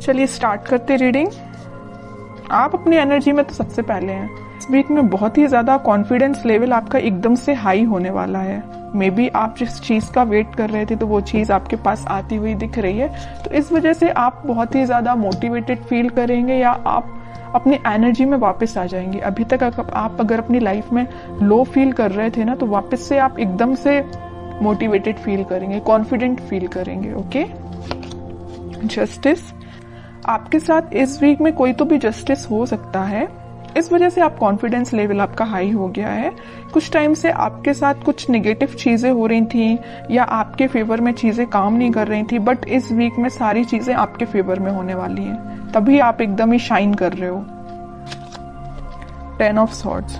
चलिए स्टार्ट करते रीडिंग। आप अपनी एनर्जी में तो सबसे पहले हैं। इस वीक में बहुत ही ज्यादा कॉन्फिडेंस लेवल आपका एकदम से हाई होने वाला है। मे बी आप जिस चीज का वेट कर रहे थे तो वो चीज आपके पास आती हुई दिख रही है, तो इस वजह से आप बहुत ही ज्यादा मोटिवेटेड फील करेंगे या आप अपनी एनर्जी में वापस आ जाएंगे। अभी तक आप अगर अपनी लाइफ में लो फील कर रहे थे ना, तो वापस से आप एकदम से मोटिवेटेड फील करेंगे, कॉन्फिडेंट फील करेंगे। ओके। जस्टिस, आपके साथ इस वीक में कोई तो भी जस्टिस हो सकता है, इस वजह से आप कॉन्फिडेंस लेवल आपका हाई हो गया है। कुछ टाइम से आपके साथ कुछ नेगेटिव चीजें हो रही थी या आपके फेवर में चीजें काम नहीं कर रही थी, बट इस वीक में सारी चीजें आपके फेवर में होने वाली हैं, तभी आप एकदम ही शाइन कर रहे हो। 10 ऑफ सॉर्ड्स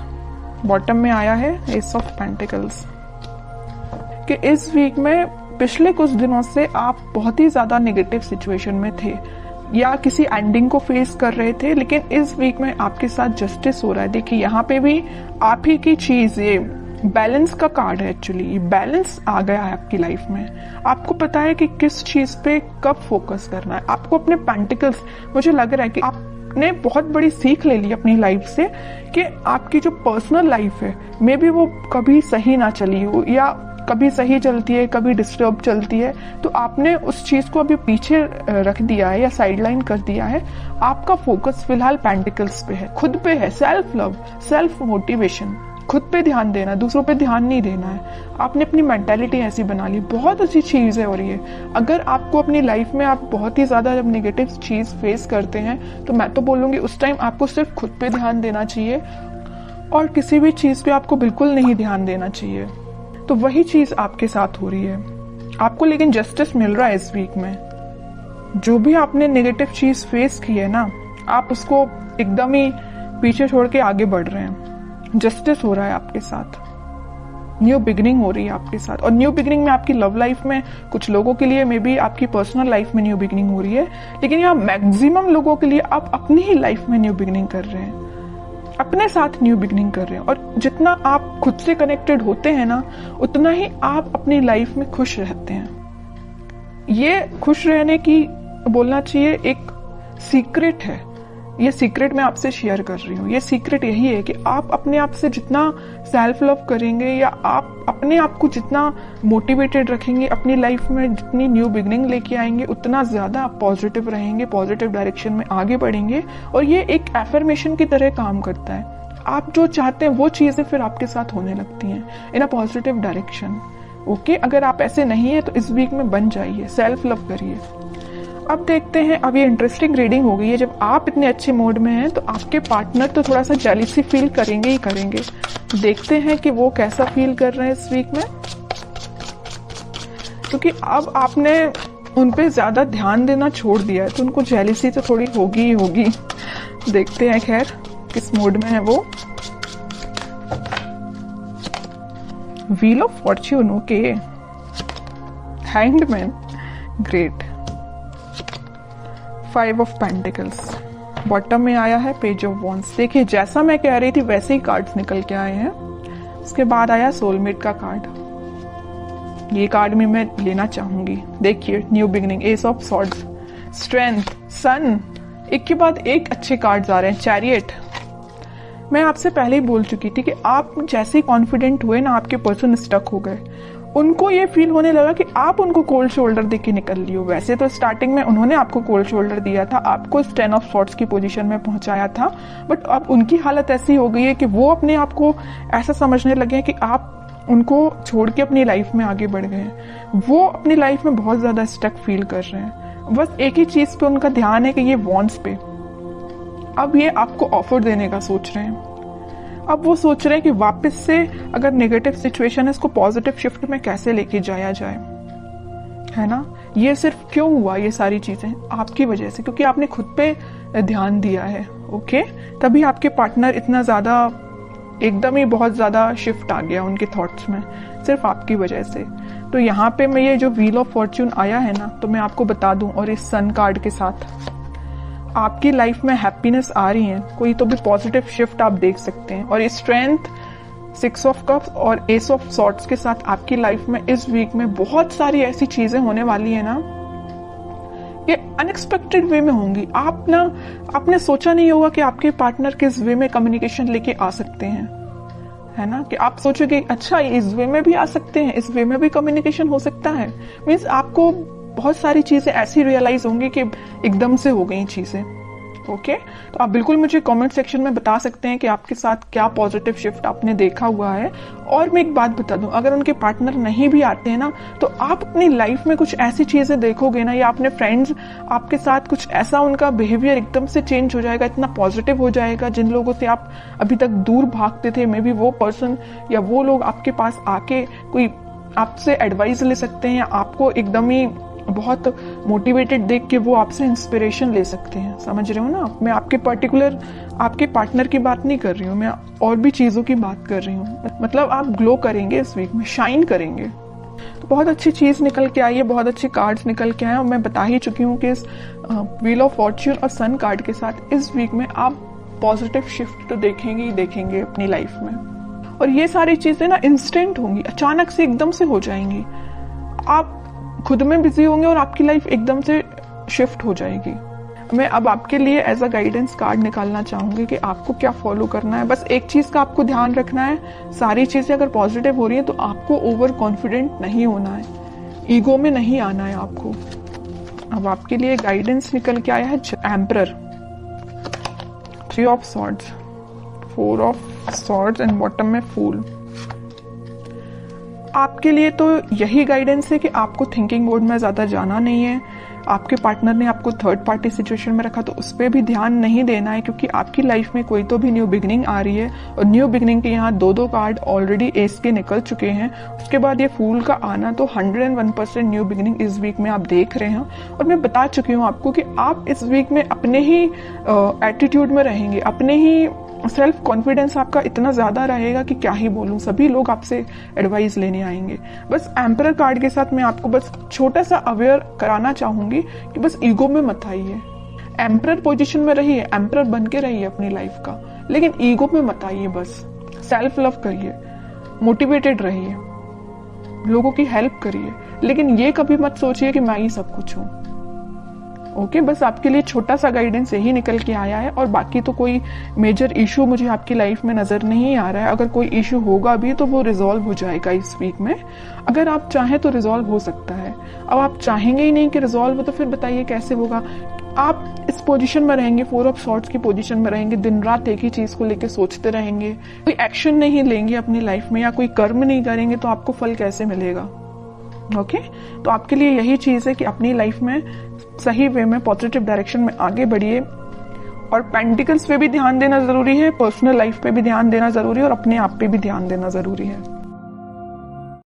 बॉटम में आया है, एस ऑफ पेंटिकल्स, कि इस वीक में पिछले कुछ दिनों से आप बहुत ही ज्यादा नेगेटिव सिचुएशन में थे या किसी एंडिंग को फेस कर रहे थे, लेकिन इस वीक में आपके साथ जस्टिस हो रहा है। देखिए यहाँ पे भी आप ही की चीज, ये बैलेंस का कार्ड है। एक्चुअली ये बैलेंस आ गया है आपकी लाइफ में। आपको पता है कि किस चीज पे कब फोकस करना है। आपको अपने पेंटिकल्स, मुझे लग रहा है कि आपने बहुत बड़ी सीख ले ली अपनी लाइफ से कि आपकी जो पर्सनल लाइफ है मे बी वो कभी सही ना चली हो या कभी सही चलती है, कभी डिस्टर्ब चलती है, तो आपने उस चीज को अभी पीछे रख दिया है या साइडलाइन कर दिया है। आपका फोकस फिलहाल पेंटिकल्स पे है, खुद पे है, सेल्फ लव, सेल्फ मोटिवेशन, खुद पे ध्यान देना, दूसरों पे ध्यान नहीं देना है। आपने अपनी मेंटालिटी ऐसी बना ली, बहुत अच्छी चीज है। और ये अगर आपको अपनी लाइफ में आप बहुत ही ज्यादा जब नेगेटिव चीज फेस करते हैं, तो मैं तो बोलूंगी उस टाइम आपको सिर्फ खुद पे ध्यान देना चाहिए और किसी भी चीज पे आपको बिल्कुल नहीं ध्यान देना चाहिए। तो वही चीज आपके साथ हो रही है आपको, लेकिन जस्टिस मिल रहा है इस वीक में। जो भी आपने नेगेटिव चीज फेस की है ना, आप उसको एकदम ही पीछे छोड़ के आगे बढ़ रहे हैं। जस्टिस हो रहा है आपके साथ, न्यू बिगिनिंग हो रही है आपके साथ। और न्यू बिगिनिंग में आपकी लव लाइफ में कुछ लोगों के लिए मे बी आपकी पर्सनल लाइफ में न्यू बिगिनिंग हो रही है, लेकिन यहाँ मैक्सिमम लोगों के लिए आप अपनी ही लाइफ में न्यू बिगिनिंग कर रहे हैं, अपने साथ न्यू बिगिनिंग कर रहे हैं। और जितना आप खुद से कनेक्टेड होते हैं ना, उतना ही आप अपनी लाइफ में खुश रहते हैं। ये खुश रहने की बोलना चाहिए एक सीक्रेट है। ये सीक्रेट मैं आपसे शेयर कर रही हूँ। ये सीक्रेट यही है कि आप अपने आप से जितना सेल्फ लव करेंगे या आप अपने आप को जितना मोटिवेटेड रखेंगे, अपनी लाइफ में जितनी न्यू बिगिनिंग लेके आएंगे, उतना ज्यादा आप पॉजिटिव रहेंगे, पॉजिटिव डायरेक्शन में आगे बढ़ेंगे। और ये एक एफर्मेशन की तरह काम करता है। आप जो चाहते हैं वो चीजें फिर आपके साथ होने लगती हैं इन अ पॉजिटिव डायरेक्शन। ओके, अगर आप ऐसे नहीं है तो इस वीक में बन जाइए, सेल्फ लव करिए। अब देखते हैं, अब ये इंटरेस्टिंग रीडिंग हो गई है। जब आप इतने अच्छे मूड में हैं तो आपके पार्टनर तो थोड़ा सा जेलसी फील करेंगे ही करेंगे। देखते हैं कि वो कैसा फील कर रहे हैं इस वीक में, क्योंकि अब आपने उन पे ज्यादा ध्यान देना छोड़ दिया है, तो उनको जेलसी तो थोड़ी होगी ही होगी। देखते हैं खैर किस मूड में है वो। Wheel of Fortune, okay. Hanged man, great. 5 of pentacles bottom में आया है, पेज ऑफ वॉन्ड्स। देखिए जैसा मैं कह रही थी वैसे ही कार्ड्स निकल के आए हैं। उसके बाद आया सोलमेट का कार्ड। ये कार्ड भी मैं लेना चाहूंगी। देखिए new beginning, ace of swords, strength, sun, एक के बाद एक अच्छे कार्ड्स आ रहे हैं। चैरियट, मैं आपसे पहले ही बोल चुकी थी कि आप जैसे ही कॉन्फिडेंट हुए ना, आपके पर्सन स्टक हो गए। उनको ये फील होने लगा कि आप उनको कोल्ड शोल्डर देके निकल लियो। वैसे तो स्टार्टिंग में उन्होंने आपको कोल्ड शोल्डर दिया था, आपको 10 ऑफ सॉर्ड्स की पोजीशन में पहुंचाया था, बट अब उनकी हालत ऐसी हो गई है कि वो अपने आप को ऐसा समझने लगे हैं कि आप उनको छोड़ के अपनी लाइफ में आगे बढ़ गए हैं। वो अपनी लाइफ में बहुत ज्यादा स्टक फील कर रहे हैं। बस एक ही चीज पे उनका ध्यान है कि ये वॉन्ट्स पे। अब ये आपको ऑफर देने का सोच रहे हैं। अब वो सोच रहे हैं कि वापस से अगर नेगेटिव सिचुएशन है, इसको पॉजिटिव शिफ्ट में कैसे लेके जाया जाए, है ना। ये सिर्फ क्यों हुआ, ये सारी चीजें आपकी वजह से, क्योंकि आपने खुद पे ध्यान दिया है। ओके, तभी आपके पार्टनर इतना ज्यादा एकदम ही बहुत ज्यादा शिफ्ट आ गया उनके थॉट्स में, सिर्फ आपकी वजह से। तो यहाँ पे मैं ये जो व्हील ऑफ फॉर्च्यून आया है ना, तो मैं आपको बता दूं, और इस सन कार्ड के साथ आपकी लाइफ में हैप्पीनेस आ रही है, कोई तो भी पॉजिटिव शिफ्ट आप देख सकते हैं। और स्ट्रेंथ, 6 ऑफ कप्स और एस ऑफ सॉर्ड्स के साथ आपकी लाइफ में इस वीक में बहुत सारी ऐसी चीजें होने वाली है ना ये अनएक्सपेक्टेड वे में होंगी। आपने सोचा नहीं होगा कि आपके पार्टनर किस वे में कम्युनिकेशन लेके आ सकते हैं, है ना, कि आप सोचोगे अच्छा इस वे में भी आ सकते हैं, इस वे में भी कम्युनिकेशन हो सकता है। मीन्स आपको बहुत सारी चीजें ऐसी रियलाइज होंगी कि एकदम से हो गई चीजें। ओके, तो आप बिल्कुल मुझे कमेंट सेक्शन में बता सकते हैं कि आपके साथ क्या पॉजिटिव शिफ्ट आपने देखा हुआ है। और मैं एक बात बता दूं, अगर उनके पार्टनर नहीं भी आते हैं ना, तो आप अपनी लाइफ में कुछ ऐसी चीजें देखोगे ना, या अपने फ्रेंड्स आपके साथ कुछ ऐसा उनका बिहेवियर एकदम से चेंज हो जाएगा, इतना पॉजिटिव हो जाएगा, जिन लोगों से आप अभी तक दूर भागते थे, मे बी वो पर्सन या वो लोग आपके पास आके कोई आपसे एडवाइस ले सकते हैं, या आपको एकदम ही बहुत मोटिवेटेड देख के वो आपसे इंस्पिरेशन ले सकते हैं। समझ रहे हो ना? मैं आपके पर्टिकुलर आपके पार्टनर की बात नहीं कर रही हूँ, मैं और भी चीजों की बात कर रही हूँ। मतलब आप ग्लो करेंगे इस वीक में, शाइन करेंगे। तो बहुत अच्छी चीज निकल के आई है, बहुत अच्छे कार्ड्स निकल के आए, और मैं बता ही चुकी हूँ कि इस व्हील ऑफ फॉर्च्यून और सन कार्ड के साथ इस वीक में आप पॉजिटिव शिफ्ट तो देखेंगे ही देखेंगे अपनी लाइफ में। और ये सारी चीजें ना इंस्टेंट होंगी, अचानक से एकदम से हो जाएंगी। आप खुद में बिजी होंगे और आपकी लाइफ एकदम से शिफ्ट हो जाएगी। मैं अब आपके लिए एज अ गाइडेंस कार्ड निकालना चाहूंगी कि आपको क्या फॉलो करना है। बस एक चीज का आपको ध्यान रखना है, सारी चीजें अगर पॉजिटिव हो रही है तो आपको ओवर कॉन्फिडेंट नहीं होना है, ईगो में नहीं आना है आपको। अब आपके लिए गाइडेंस निकल के आया है emperor, 3 of swords, 4 of swords and bottom में फूल। आपके लिए तो यही गाइडेंस है कि आपको थिंकिंग मोड में ज्यादा जाना नहीं है। आपके पार्टनर ने आपको थर्ड पार्टी सिचुएशन में रखा तो उस पर भी ध्यान नहीं देना है, क्योंकि आपकी लाइफ में कोई तो भी न्यू बिगनिंग आ रही है। और न्यू बिगनिंग के यहाँ 2 कार्ड ऑलरेडी एस के निकल चुके हैं। उसके बाद ये फूल का आना, तो 101% न्यू बिगनिंग इस वीक में आप देख रहे हैं। और मैं बता चुकी हूँ आपको कि आप इस वीक में अपने ही एटीट्यूड में रहेंगे, अपने ही सेल्फ कॉन्फिडेंस आपका इतना ज्यादा रहेगा कि क्या ही बोलूं, सभी लोग आपसे एडवाइस लेने आएंगे। बस एम्परर कार्ड के साथ मैं आपको बस छोटा सा अवेयर कराना चाहूंगी कि बस ईगो में मत आइए। एम्परर पोजीशन में रहिए, एम्परर बन के रहिए अपनी लाइफ का, लेकिन ईगो में मत आइए। बस सेल्फ लव करिए, मोटिवेटेड रहिए, लोगों की हेल्प करिए, लेकिन ये कभी मत सोचिए कि मैं ही सब कुछ हूं। ओके, बस आपके लिए छोटा सा गाइडेंस यही निकल के आया है। और बाकी तो कोई मेजर इशू मुझे आपकी लाइफ में नजर नहीं आ रहा है। अगर कोई इशू होगा भी तो वो रिजॉल्व हो जाएगा इस वीक में। अगर आप चाहें तो रिजॉल्व हो सकता है। अब आप चाहेंगे ही नहीं कि रिजॉल्व हो, तो फिर बताइए कैसे होगा। आप इस पोजीशन में रहेंगे, 4 ऑफ सॉर्ड्स की पोजीशन में रहेंगे, दिन रात एक ही चीज को लेकर सोचते रहेंगे, कोई एक्शन नहीं लेंगे अपनी लाइफ में या कोई कर्म नहीं करेंगे, तो आपको फल कैसे मिलेगा? ओके, तो आपके लिए यही चीज है कि अपनी लाइफ में सही वे में पॉजिटिव डायरेक्शन में आगे बढ़िए। और पेंटिकल्स पे भी ध्यान देना जरूरी है, पर्सनल लाइफ पे भी ध्यान देना जरूरी है, और अपने आप पे भी ध्यान देना जरूरी है।